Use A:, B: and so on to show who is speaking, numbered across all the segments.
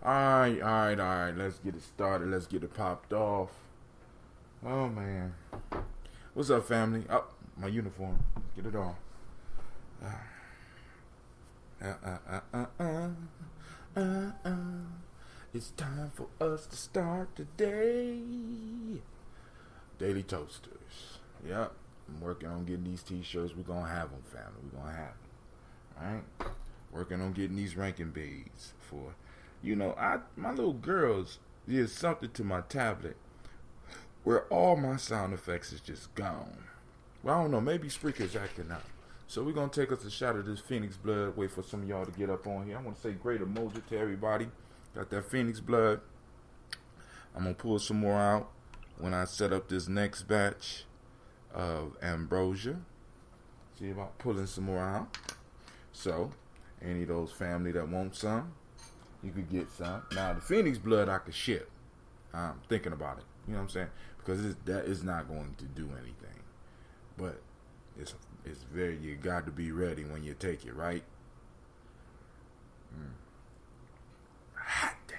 A: All right. Let's get it started. Let's get it popped off. Oh, man. What's up, family? Oh, my uniform. Let's get it on. It's time for us to start the day. Daily Toasters. Yep. I'm working on getting these t-shirts. We're going to have them, family. We're going to have them. All right? Working on getting these ranking beads for... my little girls did something to my tablet where all my sound effects is just gone. Well, I don't know. Maybe Spreaker's acting out. So we're going to take us a shot of this Phoenix blood. Wait for some of y'all to get up on here. I want to say great Umoja to everybody. Got that Phoenix blood. I'm going to pull some more out when I set up this next batch of ambrosia. See about pulling some more out. So, any of those family that want some, you could get some. Now, the Phoenix blood I could ship. I'm thinking about it. You know what I'm saying? Because that is not going to do anything. But it's very, you got to be ready when you take it, right? Hot damn.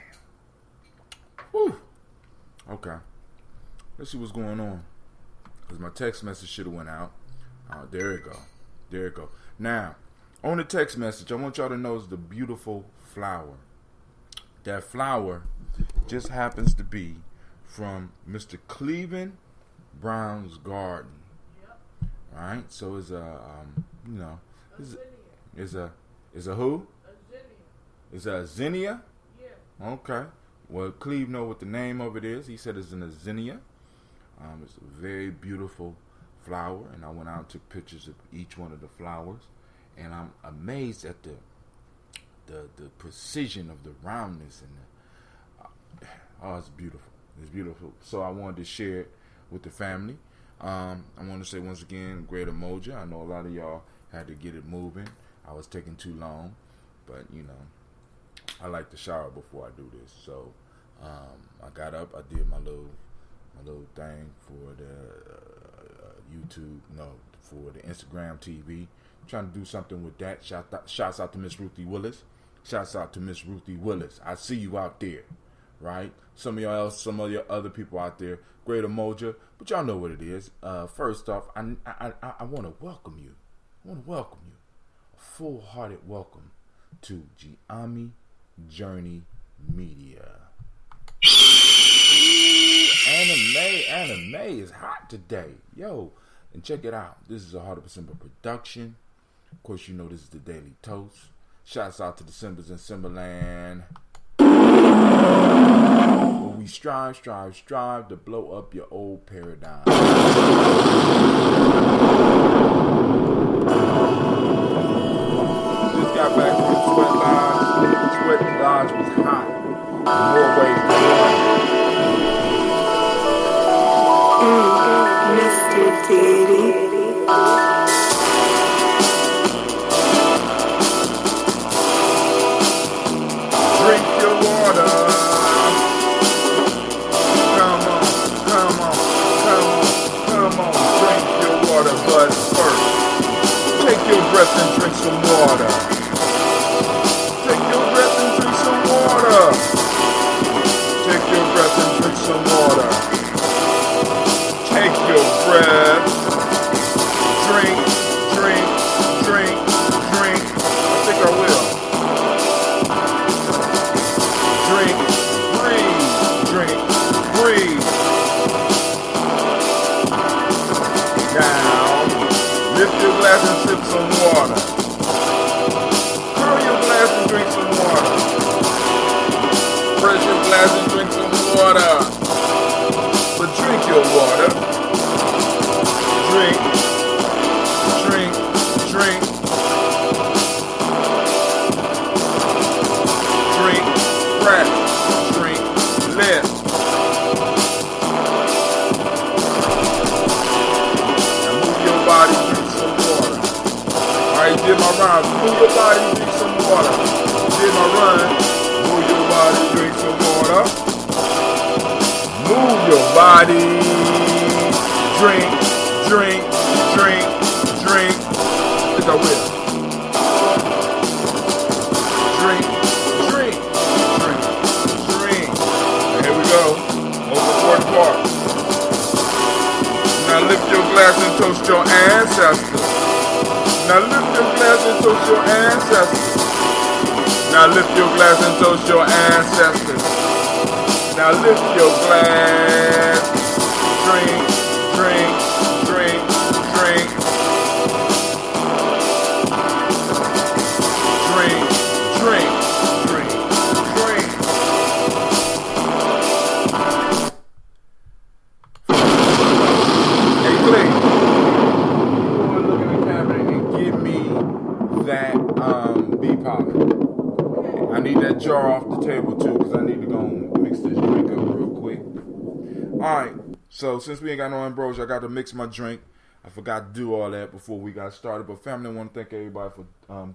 A: Whew. Okay. Let's see what's going on. Because my text message should have went out. There it go. Now, on the text message, I want y'all to notice the beautiful flower. That flower just happens to be from Mr. Cleveland Brown's garden. Yep. All right, so it's it's a who? A zinnia. It's a zinnia? Yeah. Okay. Well, Cleve know what the name of it is. He said it's an zinnia. It's a very beautiful flower, and I went out and took pictures of each one of the flowers, and I'm amazed at the precision of the roundness and it's beautiful. It's beautiful. So I wanted to share it with the family. I want to say once again, great Umoja. I know a lot of y'all had to get it moving. I was taking too long, but I like to shower before I do this. So I got up, I did my little thing for the YouTube, for the Instagram TV. I'm trying to do something with that. Shouts out to Miss Ruthie Willis. Shouts out to Miss Ruthie Willis. I see you out there, right? Some of your other people out there, great Umoja, but y'all know what it is. First off, I want to welcome you. A full-hearted welcome to Gye-Nyame Journey Media. Anime is hot today. Yo, and check it out. This is a Heart of December production. Of course, this is the Daily Toast. Shouts out to the Simbas in Simbaland. Where we strive to blow up your old paradigm. Just got back from the Sweat Lodge. Sweat Lodge was hot. In more ways than one. Mr. Diddy. Drink your water. Come on. Drink your water, but first, take your breath and drink some water. Take your breath and drink some water. Take your breath and drink some water. Take your breath. Drink. I think I will. Drink, breathe. Now, lift your glass and sip some water. Curl your glass and drink some water. Press your glass and drink some water. But drink your water. Drink. Drink fresh. Drink less. Now move your body, drink some water. Alright, did my rhyme. Move your body, drink some water. Did my run. Move your body, drink some water. Move your body. Drink. I think I will. Drink. toast your ancestors. Now lift your glass and toast your ancestors. Now lift your glass and toast your ancestors. Now lift your glass. Drink, drink, drink, drink. Drink, drink, drink, drink. Hey Clay, you want to look in the cabinet and give me that bee pollen. I need that jar off the table too, because I need to go and mix this drink up real quick. Alright, so since we ain't got no ambrosia, I got to mix my drink. I forgot to do all that before we got started. But family, I want to thank everybody for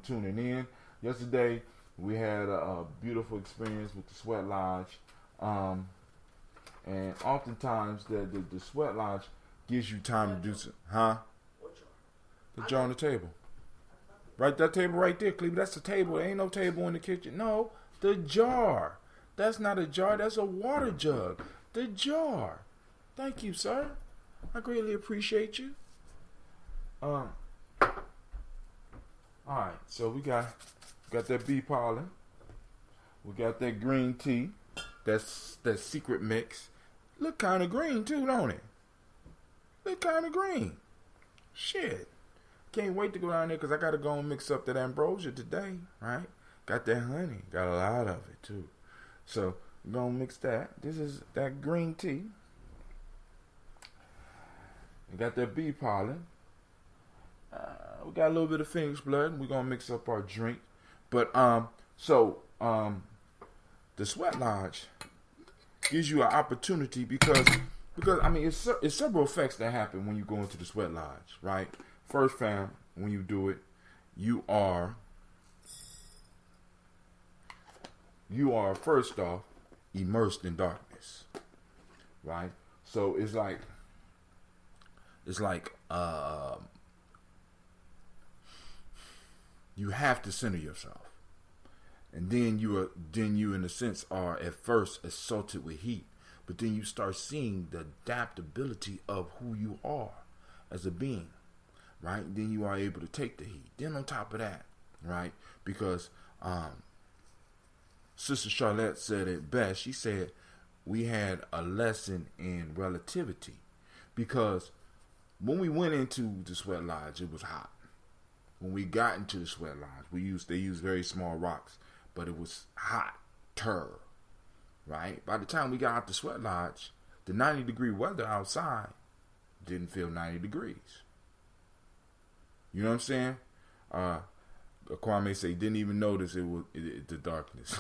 A: tuning in. Yesterday, we had a beautiful experience with the Sweat Lodge. And oftentimes, the Sweat Lodge gives you time to do some. Huh? The jar on the table. Right, that table right there, Cleve. That's the table. There ain't no table in the kitchen. No, the jar. That's not a jar. That's a water jug. The jar. Thank you, sir. I greatly appreciate you. All right. So we got that bee pollen. We got that green tea. That's that secret mix. Look kind of green too, don't it? Look kind of green. Shit. Can't wait to go down there because I got to go and mix up that ambrosia today, right? Got that honey. Got a lot of it, too. So, we're going to mix that. This is that green tea. We got that bee pollen. We got a little bit of Phoenix blood. We're going to mix up our drink. But, the Sweat Lodge gives you an opportunity because I mean, it's several effects that happen when you go into the Sweat Lodge, right? First, fam, when you do it, you are first off immersed in darkness, right? So it's like you have to center yourself, and then you in a sense are at first assaulted with heat, but then you start seeing the adaptability of who you are as a being. Right? Then you are able to take the heat. Then on top of that, right? Because Sister Charlotte said it best. She said we had a lesson in relativity. Because when we went into the Sweat Lodge, it was hot. When we got into the Sweat Lodge, they used very small rocks, but it was hot. Right? By the time we got out the Sweat Lodge, the 90-degree weather outside didn't feel 90 degrees. You know what I'm saying? Kwame say he didn't even notice the darkness.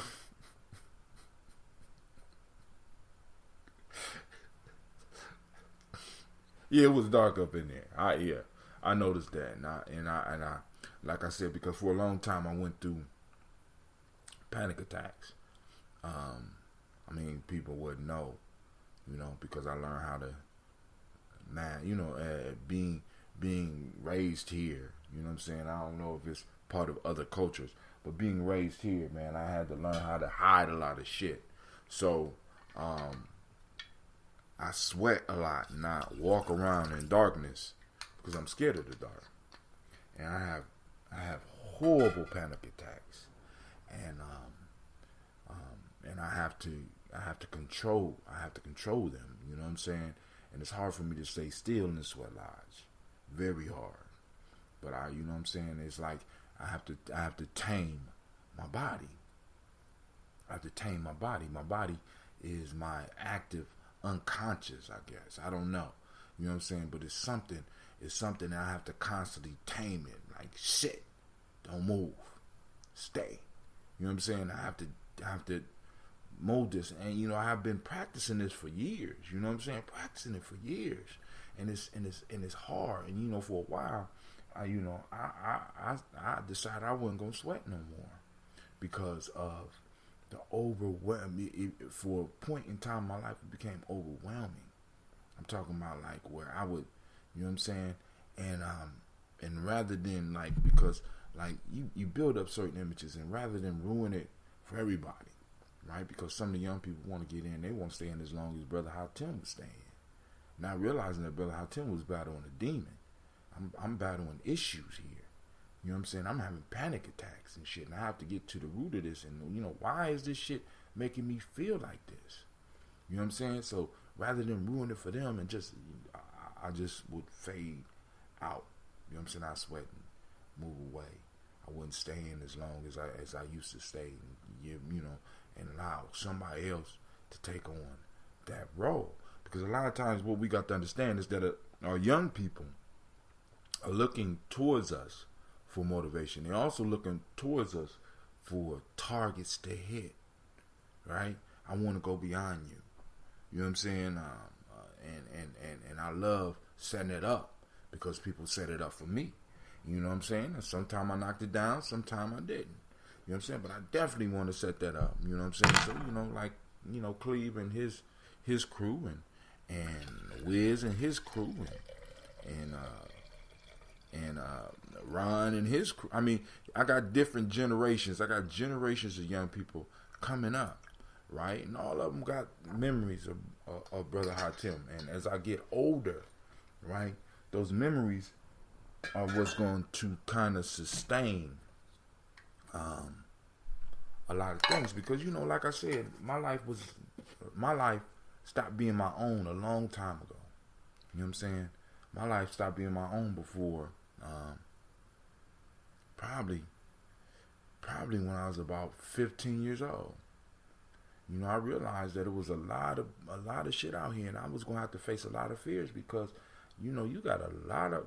A: Yeah, it was dark up in there. I noticed that, and I like I said, because for a long time I went through panic attacks. I mean, people wouldn't know, because I learned how to, being raised here, you know what I'm saying? I don't know if it's part of other cultures, but being raised here, man, I had to learn how to hide a lot of shit. So, I sweat a lot and I walk around in darkness because I'm scared of the dark. And I have horrible panic attacks. And I have to control them, you know what I'm saying? And it's hard for me to stay still in the Sweat Lodge. Very hard. But you know what I'm saying? It's like I have to tame my body. I have to tame my body. My body is my active unconscious, I guess. I don't know. You know what I'm saying? But it's something that I have to constantly tame it. Like, shit, don't move. Stay. You know what I'm saying? I have to mold this. And I have been practicing this for years. You know what I'm saying? Practicing it for years. And it's hard. And for a while, I decided I wasn't gonna sweat no more because of the overwhelming. For a point in time in my life, it became overwhelming. I'm talking about like where I would, you know what I'm saying, and rather than because you build up certain images, and rather than ruin it for everybody, right? Because some of the young people want to get in, they want to stay in as long as Brother Hatem was staying. Not realizing that Brother Hatem was battling a demon. I'm battling issues here. You know what I'm saying? I'm having panic attacks and shit, and I have to get to the root of this. And, you know, why is this shit making me feel like this? You know what I'm saying? So rather than ruin it for them and just, I just would fade out. You know what I'm saying? I sweat and move away. I wouldn't stay in as long as I used to stay, and give, you know, and allow somebody else to take on that role. Because a lot of times what we got to understand is that our young people are looking towards us for motivation. They're also looking towards us for targets to hit, right? I want to go beyond you. You know what I'm saying? And I love setting it up because people set it up for me. You know what I'm saying? Sometimes I knocked it down, sometimes I didn't. You know what I'm saying? But I definitely want to set that up. You know what I'm saying? So, you know, like, you know, Cleve and his crew and Wiz and his crew and Ron and his crew. I mean, I got different generations. I got generations of young people coming up, right? And all of them got memories of Brother Hatim. And as I get older, right, those memories are what's going to kind of sustain a lot of things. Because, you know, like I said, my life stopped being my own a long time ago. You know what I'm saying? My life stopped being my own before probably when I was about 15 years old. You know, I realized that it was a lot of shit out here, and I was gonna have to face a lot of fears because, you know, you got a lot of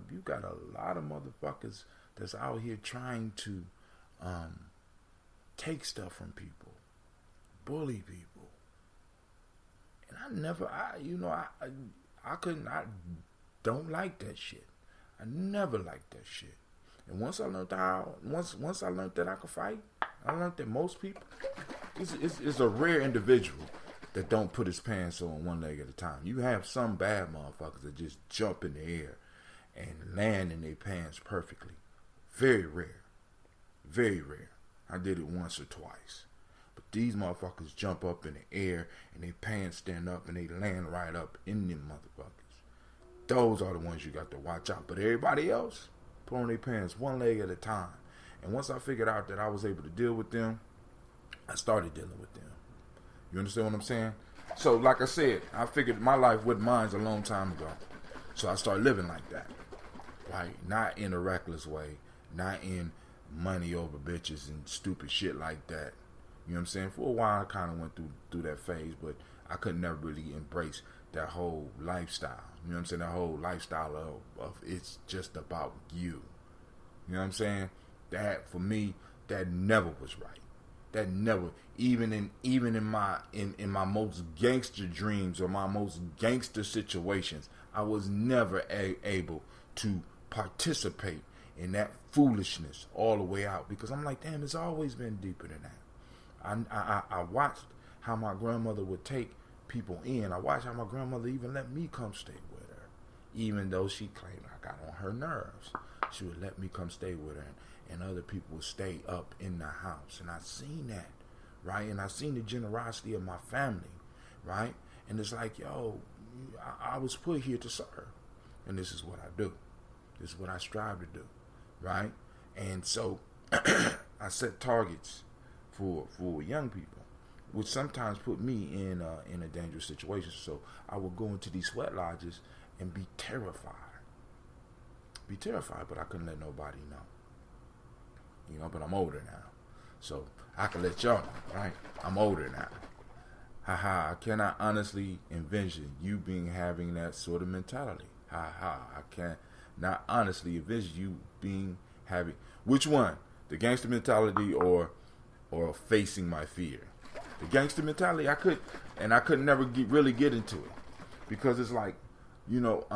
A: motherfuckers that's out here trying to take stuff from people, bully people, and I don't like that shit. I never liked that shit. And once I learned that I could fight, I learned that most people, it's a rare individual that don't put his pants on one leg at a time. You have some bad motherfuckers that just jump in the air and land in their pants perfectly. Very rare. Very rare. I did it once or twice. But these motherfuckers jump up in the air and their pants stand up and they land right up in them motherfuckers. Those are the ones you got to watch out. But everybody else, put on their pants one leg at a time. And once I figured out that I was able to deal with them, I started dealing with them. You understand what I'm saying? So, like I said, I figured my life with mine's a long time ago. So I started living like that. Right? Not in a reckless way. Not in money over bitches and stupid shit like that. You know what I'm saying? For a while, I kind of went through that phase, but I could never really embrace that whole lifestyle. You know what I'm saying? That whole lifestyle of it's just about you. You know what I'm saying? That, for me, that never was right. That never, even in my most gangster dreams or my most gangster situations, I was never able to participate in that foolishness all the way out, because I'm like, damn, it's always been deeper than that. I watched how my grandmother would take people in. I watched how my grandmother even let me come stay with her, even though she claimed I got on her nerves. She would let me come stay with her, and other people would stay up in the house. And I seen that, right? And I seen the generosity of my family, right? And it's like, yo, I was put here to serve, and this is what I do. This is what I strive to do, right? And so I set targets for young people, which sometimes put me in a dangerous situation. So I would go into these sweat lodges and be terrified, but I couldn't let nobody know. You know, but I'm older now, so I can let y'all know, right? I'm older now. I cannot honestly envision you having that sort of mentality. I can't not honestly envision you having which one? The gangster mentality or facing my fear? The gangster mentality, I could never really get into it, because it's like, you know,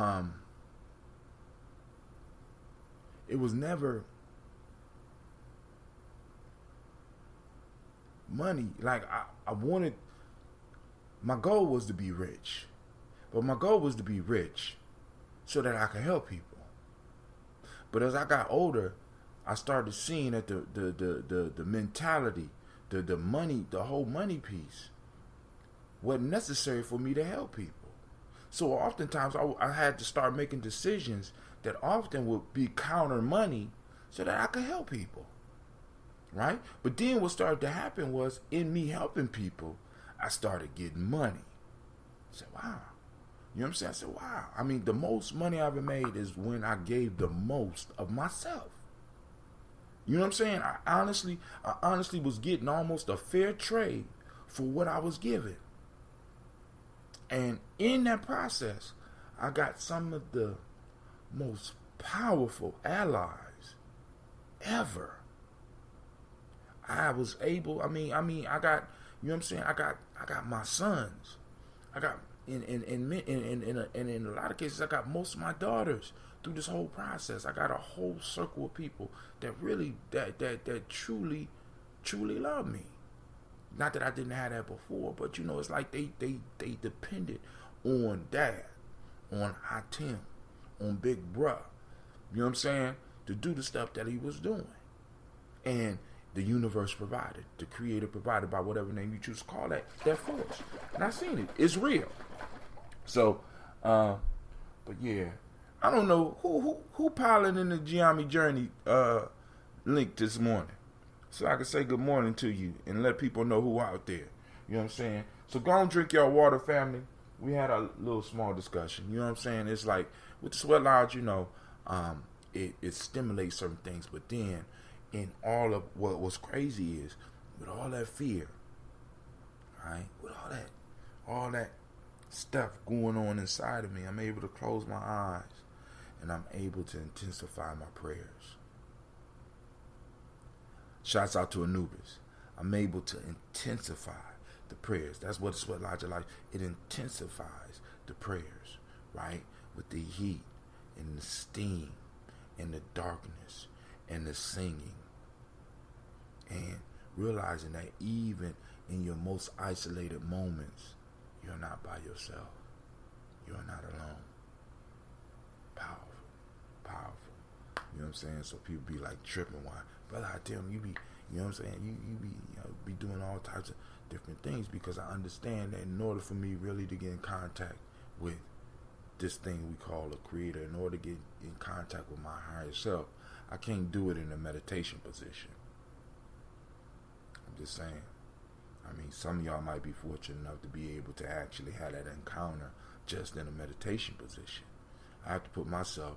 A: it was never money. Like I wanted, my goal was to be rich, but my goal was to be rich so that I could help people. But as I got older, I started seeing that the mentality, the money, the whole money piece wasn't necessary for me to help people. So oftentimes I had to start making decisions that often would be counter money so that I could help people. Right? But then what started to happen was, in me helping people, I started getting money. I said, wow. You know what I'm saying? I said, wow. I mean, the most money I ever made is when I gave the most of myself. You know what I'm saying? I honestly was getting almost a fair trade for what I was given. And in that process, I got some of the most powerful allies ever. I was able, I mean, I got, you know what I'm saying? I got my sons. I got, in a lot of cases, I got most of my daughters through this whole process. I got a whole circle of people that really, that truly love me. Not that I didn't have that before, but you know, it's like they depended on Dad, on Hatim, on Big Bruh. You know what I'm saying? To do the stuff that he was doing. And the universe provided, the creator provided, by whatever name you choose to call that force. And I seen it. It's real. So, but yeah, I don't know who piloting the Gye-Nyame journey link this morning, so I can say good morning to you and let people know who out there. You know what I'm saying? So go and drink your water, family. We had a little small discussion. You know what I'm saying? It's like with the Sweat Lodge, you know, it stimulates certain things, but then in all of what was crazy is, with all that fear, right? With all that stuff going on inside of me, I'm able to close my eyes and I'm able to intensify my prayers. Shouts out to Anubis. I'm able to intensify the prayers. That's what the Sweat Lodge is like. It intensifies the prayers, right? With the heat and the steam and the darkness and the singing. And realizing that even in your most isolated moments, you're not by yourself. You're not alone. Powerful. You know what I'm saying? So people be like tripping. Why? Brother, I tell them, you be, you know what I'm saying? You be, be doing all types of different things, because I understand that in order for me really to get in contact with this thing we call a creator, in order to get in contact with my higher self, I can't do it in a meditation position. I'm just saying. I mean, some of y'all might be fortunate enough to be able to actually have that encounter just in a meditation position. I have to put myself,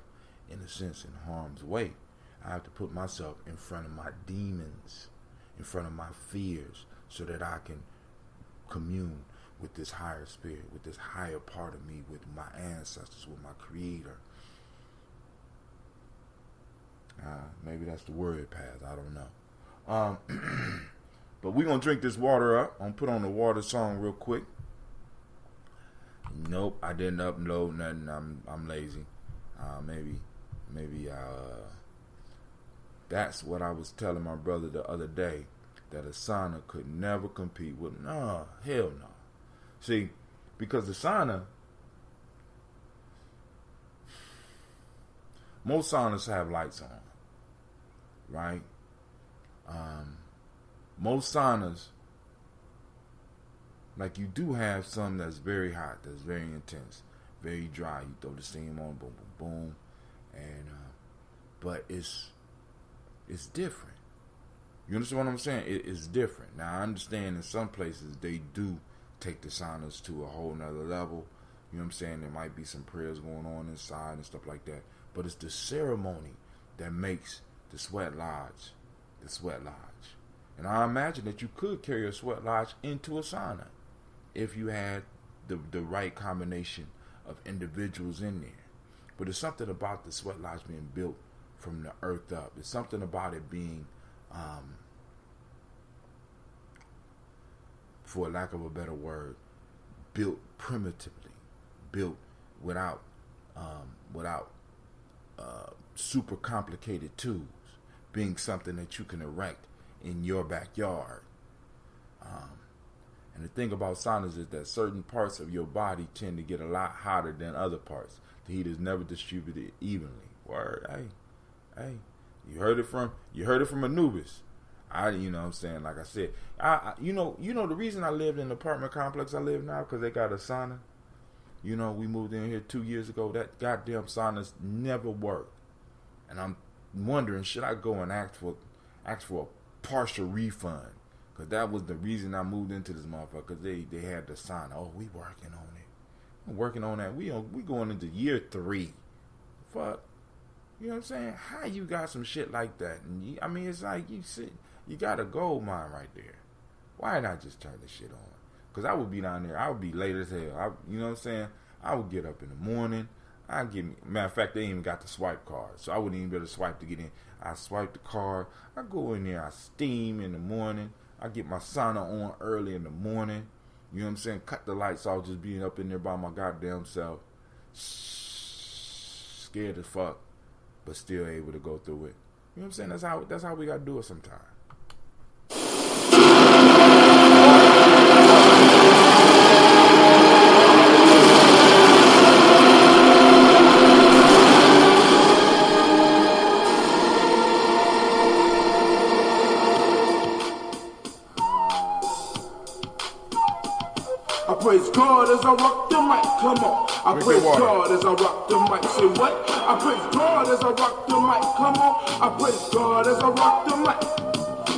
A: in a sense, in harm's way. I have to put myself in front of my demons, in front of my fears, so that I can commune with this higher spirit, with this higher part of me, with my ancestors, with my creator. Maybe that's the word path. I don't know. But we're going to drink this water up. I'm going to put on the water song real quick. Nope, I didn't upload nothing. I'm lazy. Maybe that's what I was telling my brother the other day, that Asana could never compete with. No, hell no. See, because Asana, most saunas have lights on, right? Most saunas, like, you do have some that's very hot, that's very intense, very dry. You throw the steam on, boom, boom, boom, and but it's different. You understand what I'm saying? It's different. Now, I understand in some places they do take the saunas to a whole nother level. You know what I'm saying? There might be some prayers going on inside and stuff like that. But it's the ceremony that makes the Sweat Lodge the Sweat Lodge. And I imagine that you could carry a Sweat Lodge into a sauna if you had the right combination of individuals in there. But it's something about the Sweat Lodge being built from the earth up. There's something about it being, for lack of a better word, built primitively, built without super complicated tools, being something that you can erect in your backyard. And the thing about saunas is that certain parts of your body tend to get a lot hotter than other parts. The heat is never distributed evenly. Word, hey, you heard it from Anubis. You know what I'm saying? Like I said, you know the reason I lived in the apartment complex I live now, because they got a sauna. You know, we moved in here 2 years ago. That goddamn sinus never worked. And I'm wondering, should I go and ask for a partial refund? Because that was the reason I moved into this motherfucker. Because they had the sign, oh, we working on it. We're working on that. We going into year 3. Fuck. You know what I'm saying? How you got some shit like that? And I mean, it's like you got a gold mine right there. Why not just turn this shit on? Because I would be down there. I would be late as hell. You know what I'm saying? I would get up in the morning. Matter of fact, they ain't even got the swipe card. So I wouldn't even be able to swipe to get in. I swipe the card. I go in there. I steam in the morning. I get my sauna on early in the morning. You know what I'm saying? Cut the lights off, just being up in there by my goddamn self. Scared as fuck, but still able to go through it. You know what I'm saying? That's how we gotta do it sometimes.
B: I praise God as I rock the mic, come on. I praise God as I rock the mic, say what? I praise God as I rock the mic, come on. I praise God as I rock the mic.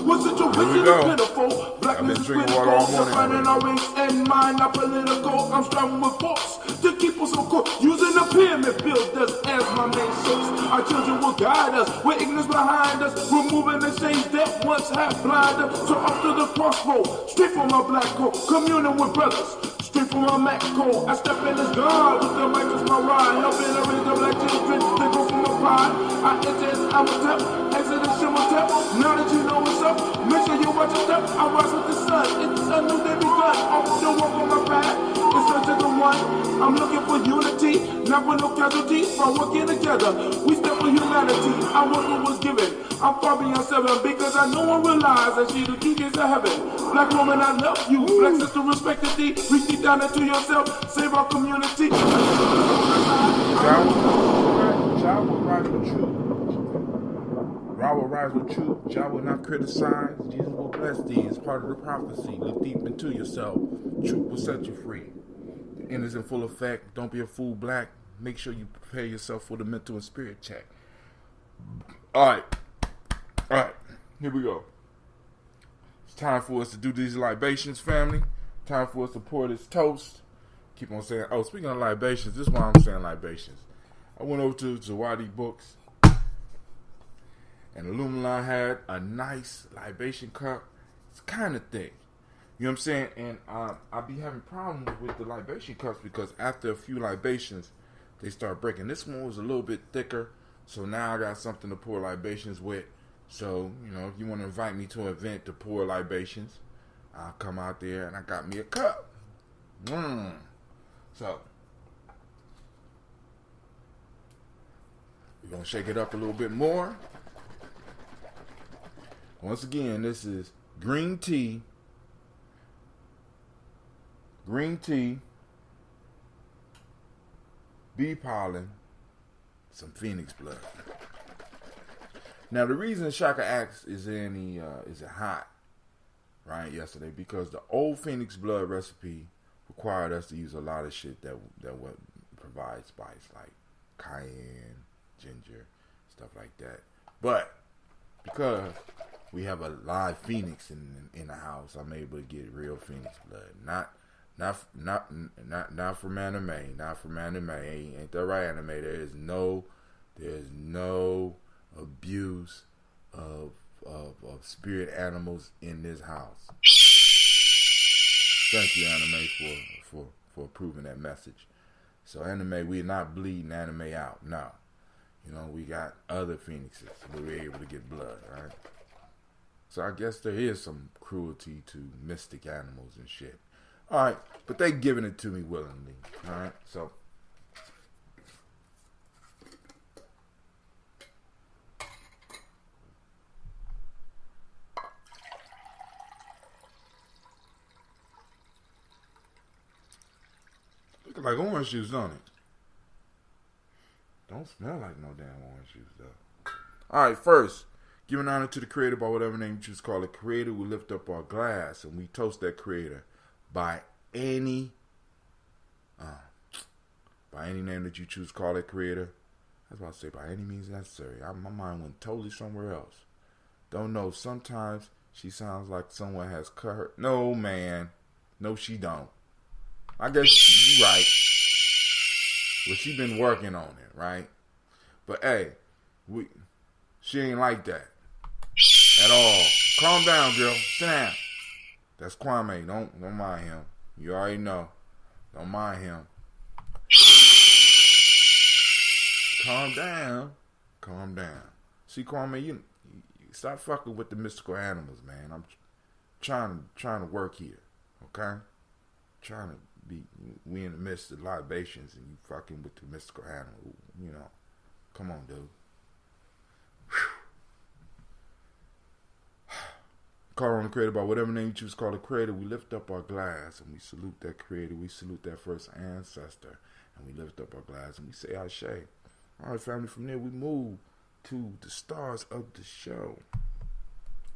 B: Was it your wicked or pitiful? Blackness is critical, defining our race and mind, not political. I'm strong with force to keep us on course. Using the pyramid builders as my main source. Our children will guide us, with ignorance behind us, removing the shades that once had blinded us. So up to the crossroad, straight from my black coat, communing with brothers. Straight from my Mac code, I step in as God with the mic as my ride, helping to raise the black children that go from the pride. I enter as I'm a step, exit as shimmer step. Now that you know what's up, make sure you watch your step. I rise with the sun, it's a new day begun. Off the walk on my path, it's such a good one. I'm looking for unity, not for no casualties. By working together, we step for humanity. I want what was given. I'm far beyond 7 because I know and realize that she the two gates of heaven. Black woman, I love you. Black sister, respect thee. Reach deep down into yourself. Save our community.
A: Jah will rise with truth. Ra will rise with truth. Jah will not criticize. Jesus will bless thee. It's part of the prophecy. Look deep into yourself. Truth will set you free. The end is in full effect. Don't be a fool, black. Make sure you prepare yourself for the mental and spirit check. All right. Here we go. It's time for us to do these libations, family. Time for us to pour this toast. Keep on saying, oh, speaking of libations, this is why I'm saying libations. I went over to Zawadi Books, and Illuminati had a nice libation cup. It's kind of thick. You know what I'm saying? And I be having problems with the libation cups because after a few libations, they start breaking. This one was a little bit thicker, so now I got something to pour libations with. So, you know, if you want to invite me to an event to pour libations, I'll come out there and I got me a cup. So, we're going to shake it up a little bit more. Once again, this is green tea, bee pollen, some phoenix blood. Now, the reason Shaka asks is it hot, right, yesterday, because the old phoenix blood recipe required us to use a lot of shit that would provide spice, like cayenne, ginger, stuff like that. But because we have a live phoenix in the house, I'm able to get real phoenix blood, not from anime, Ain't that right, anime? There's no abuse of spirit animals in this house. Thank you, anime, for approving that message. So, anime, we're not bleeding anime out. No. You know, we got other phoenixes where we're able to get blood, right? So, I guess there is some cruelty to mystic animals and shit. Alright, but they giving it to me willingly. Alright, so. Looking like orange juice, don't it? Don't smell like no damn orange juice, though. Alright, first, giving honor to the creator by whatever name you choose to call it. Creator, we lift up our glass and we toast that creator by any by any name that you choose to call that creator. That's what I say, by any means necessary. My mind went totally somewhere else. Don't know. Sometimes she sounds like someone has cut her. No, man. No, she don't. I guess you're right. Well, she been working on it, right? But hey, she ain't like that at all. Calm down, girl. Sit down. That's Kwame. Don't mind him. You already know. Don't mind him. Calm down. Calm down. See, Kwame, you stop fucking with the mystical animals, man. I'm trying to work here, okay? Trying to be. We in the midst of libations, and you fucking with the mystical animal. You know, come on, dude. Call on the creator by whatever name you choose to call the creator. We lift up our glass and we salute that creator. We salute that first ancestor, and we lift up our glass and we say Ashe. All right, family. From there, we move to the stars of the show.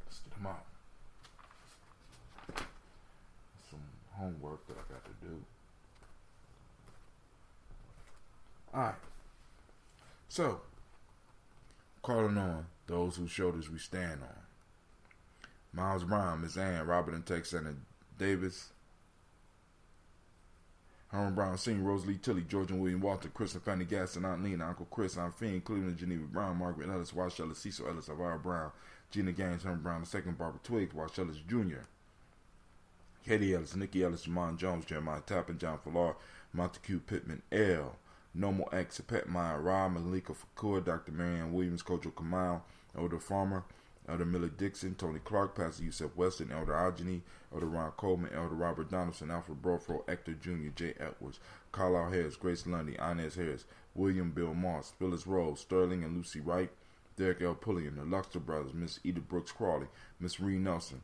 A: Let's get them out. Some homework that I got to do. All right. So, calling on those whose shoulders we stand on. Miles Brown, Miss Ann, Robert and Texana Davis, Herman Brown Sr., Rosalie Tilly, George and William Walter, Chris and Fanny Gaston, Aunt Lena, Uncle Chris, Aunt Fiend, Cleveland, Geneva Brown, Margaret Ellis, Wash Ellis, Cecil Ellis, Elvira Brown, Gina Gaines, Herman Brown II, Barbara Twiggs, Wash Ellis Jr., Katie Ellis, Nikki Ellis, Jamon Jones, Jeremiah Tappan, John Fallar, Montague Pittman, L, Normal X, Pet Meyer, Rob, Malika Fakur, Dr. Marianne Williams, Kojo Kamal, Elder Farmer, Elder Miller Dixon, Tony Clark, Pastor Yusef Weston, Elder Ogeny, Elder Ron Coleman, Elder Robert Donaldson, Alfred Brofro, Hector Jr., Jay Edwards, Carlisle Harris, Grace Lundy, Inez Harris, William Bill Moss, Phyllis Rose, Sterling and Lucy Wright, Derek L. Pulliam, the Luxter Brothers, Miss Edith Brooks Crawley, Miss Ree Nelson,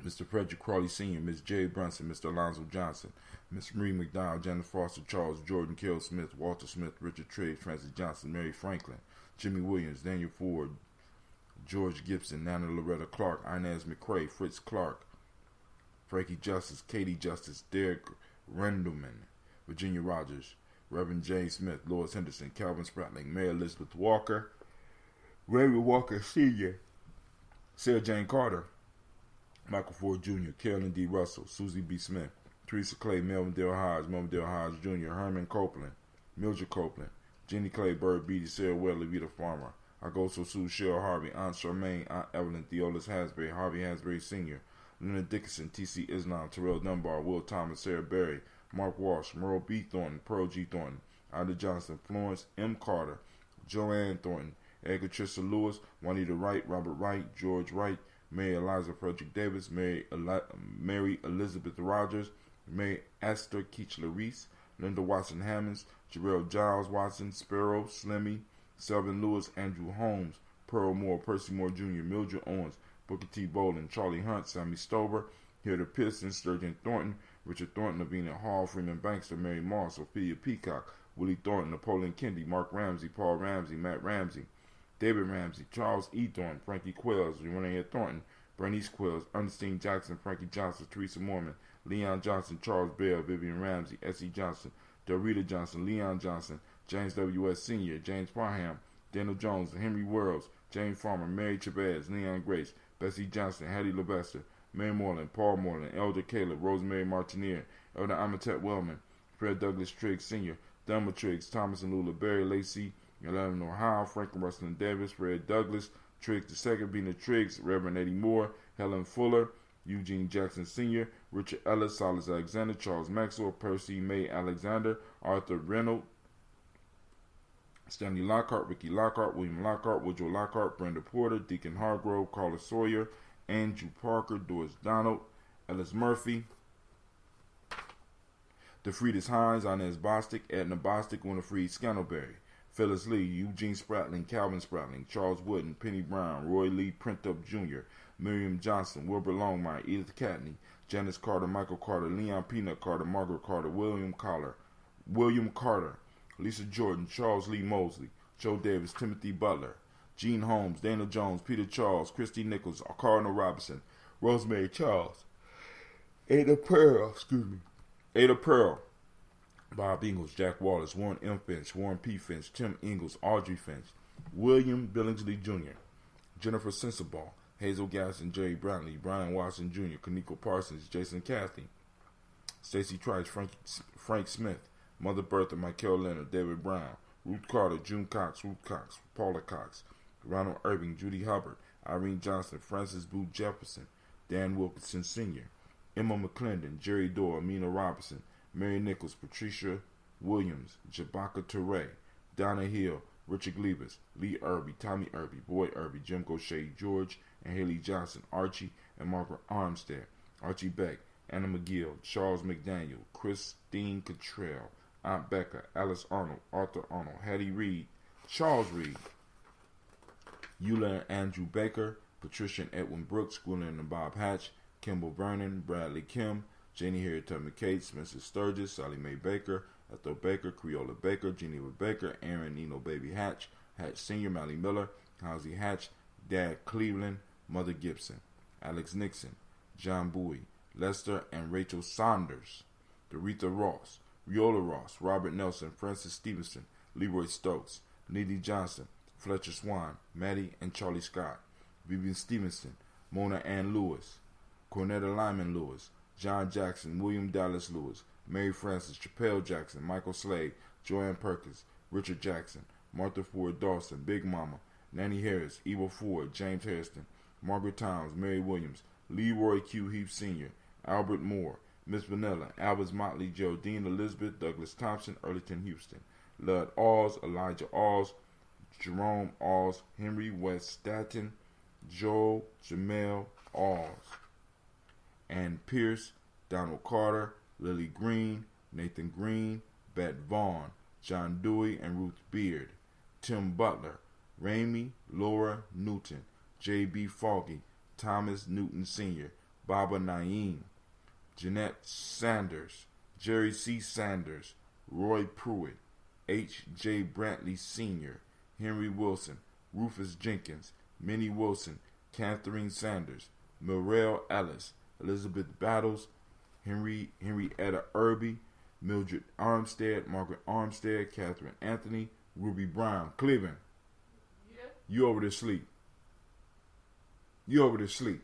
A: Mr. Frederick Crawley Sr., Miss J. Brunson, Mr. Alonzo Johnson, Miss Marie McDowell, Janet Foster, Charles Jordan, Kell Smith, Walter Smith, Richard Triggs, Francis Johnson, Mary Franklin, Jimmy Williams, Daniel Ford, George Gibson, Nana Loretta Clark, Inez McCrae, Fritz Clark, Frankie Justice, Katie Justice, Derek Rendelman, Virginia Rogers, Reverend James Smith, Lois Henderson, Calvin Spratling, Mary Elizabeth Walker, Raymond Walker Sr., Sarah Jane Carter, Michael Ford Jr., Carolyn D. Russell, Susie B. Smith, Teresa Clay, Melvin Dale Hodge, Melvin Dale Hodge Jr., Herman Copeland, Mildred Copeland, Jenny Clay, Bird Beatty, Sarah Wesley, Vita Farmer, Agosto Sue, Cheryl Harvey, Aunt Charmaine, Aunt Evelyn, Theolis Hasbury, Harvey Hasbury Sr., Leonard Dickinson, T.C. Islam, Terrell Dunbar, Will Thomas, Sarah Berry, Mark Walsh, Merle B. Thornton, Pearl G. Thornton, Ida Johnson, Florence M. Carter, Joanne Thornton, Edgar Trissa Lewis, Juanita Wright, Robert Wright, George Wright, Mary Eliza Frederick Davis, Mary Elizabeth Rogers, Mary Esther Keechler Reese, Linda Watson Hammonds, Jarrell Giles Watson, Sparrow, Slimmy, Selvin Lewis, Andrew Holmes, Pearl Moore, Percy Moore Jr., Mildred Owens, Booker T. Bolin, Charlie Hunt, Sammy Stover, Hilda Pearson, Sturgeon Thornton, Richard Thornton, Lavina Hall, Freeman Bankster, Mary Moss, Sophia Peacock, Willie Thornton, Napoleon Kennedy, Mark Ramsey, Paul Ramsey, Matt Ramsey, David Ramsey, Charles E. Thornton, Frankie Quills, Renee Thornton, Bernice Quills, Ernestine Jackson, Frankie Johnson, Teresa Mormon, Leon Johnson, Charles Bell, Vivian Ramsey, S.E. Johnson, Dorita Johnson, Leon Johnson, James W.S. Sr., James Parham, Daniel Jones, Henry Worrells, James Farmer, Mary Chavez, Leon Grace, Bessie Johnson, Hattie Levester, Mary Moreland, Paul Moreland, Elder Caleb, Rosemary Martineer, Elder Amatet Wellman, Fred Douglas Triggs Sr., Thelma Triggs, Thomas and Lula Berry Lacey, Eleanor Howe, Franklin Rustin Davis, Fred Douglas, Triggs II, Vina Triggs, Reverend Eddie Moore, Helen Fuller, Eugene Jackson Sr., Richard Ellis, Silas Alexander, Charles Maxwell, Percy May Alexander, Arthur Reynolds, Stanley Lockhart, Ricky Lockhart, William Lockhart, Woodrow Lockhart, Brenda Porter, Deacon Hargrove, Carla Sawyer, Andrew Parker, Doris Donald, Ellis Murphy, DeFriedis Hines, Inez Bostic, Edna Bostic, Winifred Scantleberry, Phyllis Lee, Eugene Spratling, Calvin Spratling, Charles Wooden, Penny Brown, Roy Lee Printup Jr., Miriam Johnson, Wilbur Longmire, Edith Catney, Janice Carter, Michael Carter, Leon Peanut Carter, Margaret Carter, William Carter, Lisa Jordan, Charles Lee Mosley, Joe Davis, Timothy Butler, Gene Holmes, Daniel Jones, Peter Charles, Christy Nichols, Cardinal Robinson, Rosemary Charles, Ada Pearl, Bob Ingalls, Jack Wallace, Warren M. Finch, Warren P. Finch, Tim Ingalls, Audrey Finch, William Billingsley Jr., Jennifer Sensabaugh, Hazel Gasson, Jerry Brownlee, Brian Watson Jr., Kaneko Parsons, Jason Cathy, Stacey Trice, Frank Smith, Mother Bertha, Michael Leonard, David Brown, Ruth Carter, June Cox, Ruth Cox, Paula Cox, Ronald Irving, Judy Hubbard, Irene Johnson, Francis Booth Jefferson, Dan Wilkinson Sr., Emma McClendon, Jerry Dorr, Amina Robinson, Mary Nichols, Patricia Williams, Jabaka Toure, Donna Hill, Richard Glebus, Lee Irby, Tommy Irby, Boyd Irby, Jim Gaucher, George and Haley Johnson, Archie and Margaret Armstead, Archie Beck, Anna McGill, Charles McDaniel, Christine Cottrell, Aunt Becca, Alice Arnold, Arthur Arnold, Hattie Reed, Charles Reed, Eula and Andrew Baker, Patricia and Edwin Brooks, Gwendolyn and Bob Hatch, Kimball Vernon, Bradley Kim, Janie Harriet Tubman Cates, Spencer Sturgis, Sally Mae Baker, Ethel Baker, Creola Baker, Geneva Baker, Aaron Nino Baby Hatch, Hatch Sr., Mally Miller, Halsey Hatch, Dad Cleveland, Mother Gibson, Alex Nixon, John Bowie, Lester and Rachel Saunders, Doretha Ross, Riola Ross, Robert Nelson, Francis Stevenson, Leroy Stokes, Needy Johnson, Fletcher Swan, Maddie and Charlie Scott, Vivian Stevenson, Mona Ann Lewis, Cornetta Lyman Lewis, John Jackson, William Dallas Lewis, Mary Frances, Chappelle Jackson, Michael Slade, Joanne Perkins, Richard Jackson, Martha Ford Dawson, Big Mama, Nanny Harris, Eva Ford, James Hairston, Margaret Towns, Mary Williams, Leroy Q. Heath Sr., Albert Moore, Miss Vanilla, Albert Motley, Geraldine Elizabeth, Douglas Thompson, Earlyton Houston, Lud Alls, Elijah Alls, Jerome Alls, Henry West Staton, Joel Jamel Alls, Ann Pierce, Donald Carter, Lily Green, Nathan Green, Bet Vaughn, John Dewey and Ruth Beard, Tim Butler, Ramey Laura Newton, J.B. Foggy, Thomas Newton Sr., Baba Naeem, Jeanette Sanders, Jerry C. Sanders, Roy Pruitt, H.J. Brantley Sr., Henry Wilson, Rufus Jenkins, Minnie Wilson, Catherine Sanders, Morel Ellis, Elizabeth Battles, Henrietta Irby, Mildred Armstead, Margaret Armstead, Catherine Anthony, Ruby Brown. Cleveland, you over there sleep. You over there sleep.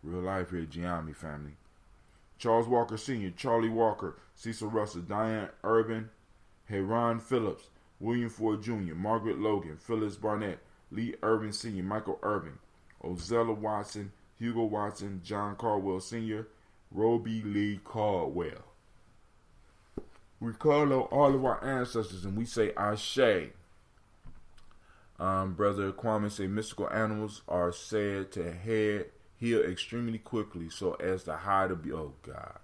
A: Real life here, Gye-Nyame family. Charles Walker Sr., Charlie Walker, Cecil Russell, Diane Urban, Heron Phillips, William Ford Jr., Margaret Logan, Phyllis Barnett, Lee Irvin Sr., Michael Irvin, Ozella Watson, Hugo Watson, John Caldwell Sr., Roby Lee Caldwell. We call on all of our ancestors and we say Ashe. Brother Kwame say mystical animals are said to heal extremely quickly so as to hide a oh God.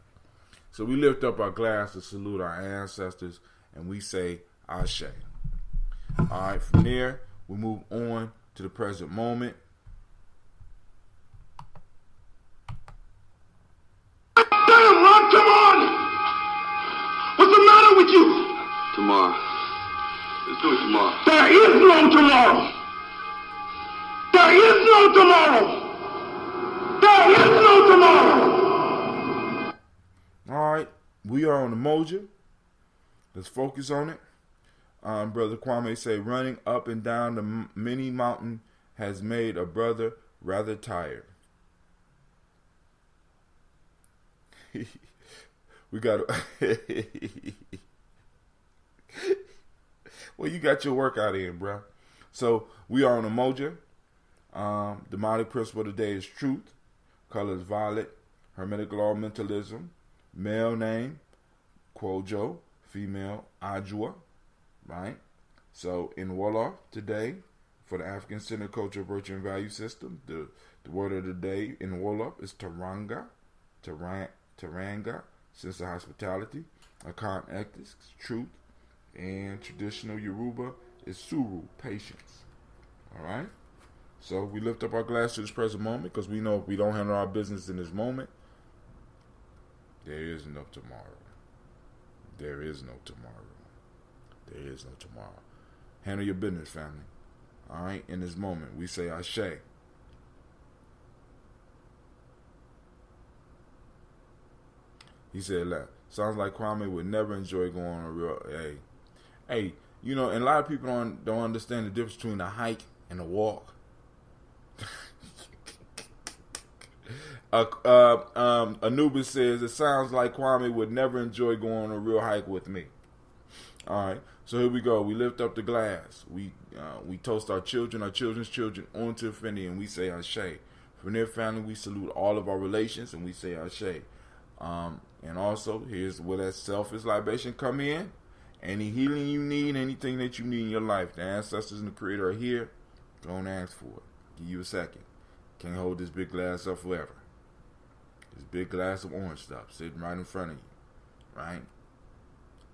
A: So we lift up our glass to salute our ancestors and we say Ashe. Alright, from there we move on to the present moment.
B: Damn, Ron, come on! What's the matter with you?
C: Tomorrow. Let's do it tomorrow.
B: There is no tomorrow! There is no tomorrow! There is no tomorrow!
A: Alright, we are on Umoja. Let's focus on it. Brother Kwame say, running up and down the mini mountain has made a brother rather tired. We got well, you got your workout in, bro. So we are on Umoja. The demonic principle today is truth. Color is violet. Hermetic law, mentalism. Male name, Kwojo. Female, Ajua. Right? So in Wolof today, for the African Centered Culture, Virtue, and Value System, the word of the day in Wolof is Taranga. Taranga, sense of hospitality. Akan ethics, truth. And traditional Yoruba is Suru, patience. Alright? So we lift up our glass to this present moment because we know if we don't handle our business in this moment, there is no tomorrow. There is no tomorrow. There is no tomorrow. Handle your business, family. Alright? In this moment, we say Ashe. He said, sounds like Kwame would never enjoy going on a real, hey, you know, and a lot of people don't understand the difference between a hike and a walk. Anubis says, it sounds like Kwame would never enjoy going on a real hike with me. All right, so here we go. We lift up the glass. We toast our children, our children's children, on to infinity, and we say Ashe. From their family, we salute all of our relations, and we say Ashe. And also, here's where that selfish libation come in. Any healing you need, anything that you need in your life, the ancestors and the Creator are here. Don't ask for it. Give you a second. Can't hold this big glass up forever. This big glass of orange stuff sitting right in front of you, right?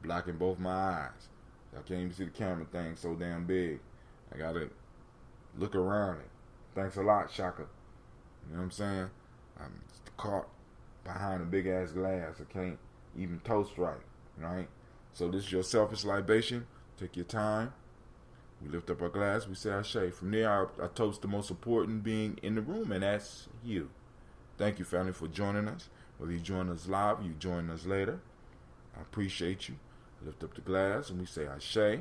A: Blocking both my eyes. I can't even see the camera thing so damn big. I gotta look around it. Thanks a lot, Shaka. You know what I'm saying? I'm caught behind a big ass glass. I can't even toast right? So this is your selfish libation. Take your time. We lift up our glass. We say Ashe. From there, I toast the most important being in the room, and that's you. Thank you, family, for joining us. Whether you join us live, you join us later. I appreciate you. Lift up the glass, and we say Ashe.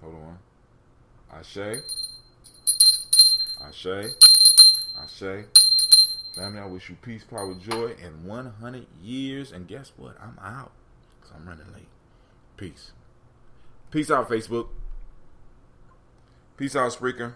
A: Hold on. Ashe. Ashe. Ashe. Family, I wish you peace, power, joy, and 100 years. And guess what? I'm out, because I'm running late. Peace. Peace out, Facebook. Peace out, Spreaker.